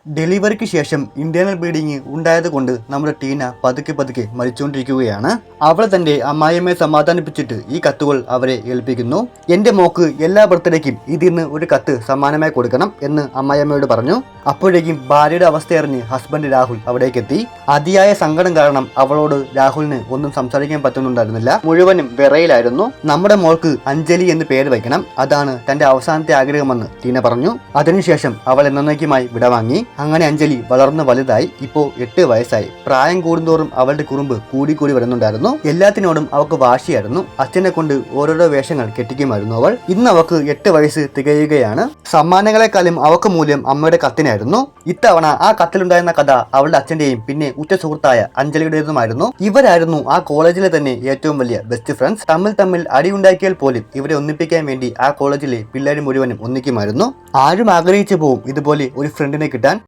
ഡെലിവറിക്ക് ശേഷം internal bleeding ഉണ്ടായതുകൊണ്ട് നമ്മുടെ ടീന പതുക്കെ മരിച്ചുകൊണ്ടിരിക്കുകയാണ്. അവൾ തന്റെ അമ്മായിയമ്മയെ സമാധാനിപ്പിച്ചിട്ട് ഈ കത്തുകൾ അവരെ ഏൽപ്പിക്കുന്നു. എന്റെ മോക്ക് എല്ലാ ബർത്ത്ഡേക്കും ഇതിന്ന് ഒരു കത്ത് സമ്മാനമായി കൊടുക്കണം എന്ന് അമ്മായിയമ്മയോട് പറഞ്ഞു. അപ്പോഴേക്കും ഭാര്യയുടെ അവസ്ഥയറിഞ്ഞ് ഹസ്ബൻഡ് രാഹുൽ അവിടേക്ക് എത്തി. അതിയായ സങ്കടം കാരണം അവളോട് രാഹുലിന് ഒന്നും സംസാരിക്കാൻ പറ്റുന്നുണ്ടായിരുന്നില്ല. മുഴുവനും വിറയിലായിരുന്നു. നമ്മുടെ മോൾക്ക് അഞ്ജലി എന്ന് പേര് വയ്ക്കണം, അതാണ് തന്റെ അവസാനത്തെ ആഗ്രഹമെന്ന് ടീന പറഞ്ഞു. അതിനുശേഷം അവൾ എന്നേക്കുമായി വിടവാങ്ങി. അങ്ങനെ അഞ്ജലി വളർന്ന് വലുതായി. ഇപ്പോ 8 വയസ്സായി. പ്രായം കൂടുന്തോറും അവളുടെ കുറുമ്പ് കൂടി വരുന്നുണ്ടായിരുന്നു. എല്ലാത്തിനോടും അവൾക്ക് വാശിയായിരുന്നു. അച്ഛനെ കൊണ്ട് ഓരോരോ വേഷങ്ങൾ കെട്ടിക്കുമായിരുന്നു അവൾ. ഇന്ന് അവൾക്ക് 8 വയസ്സ് തികയുകയാണ്. സമ്മാനങ്ങളെക്കാളും അവൾക്ക് മൂല്യം അമ്മയുടെ കത്തിനായിരുന്നു. ഇത്തവണ ആ കത്തിലുണ്ടായിരുന്ന കഥ അവളുടെ അച്ഛന്റെയും പിന്നെ ഉറ്റ സുഹൃത്തായ അഞ്ജലിയുടേതുമായിരുന്നു. ഇവരായിരുന്നു ആ കോളേജിലെ തന്നെ ഏറ്റവും വലിയ ബെസ്റ്റ് ഫ്രണ്ട്സ്. തമ്മിൽ അടിയുണ്ടാക്കിയാൽ പോലും ഇവരെ ഒന്നിപ്പിക്കാൻ വേണ്ടി ആ കോളേജിലെ പിള്ളേർ മുഴുവനും ഒന്നിക്കുമായിരുന്നു. ആരും ആഗ്രഹിച്ചു പോവും ഇതുപോലെ ഒരു ഫ്രണ്ടിനെ കിട്ടാൻ.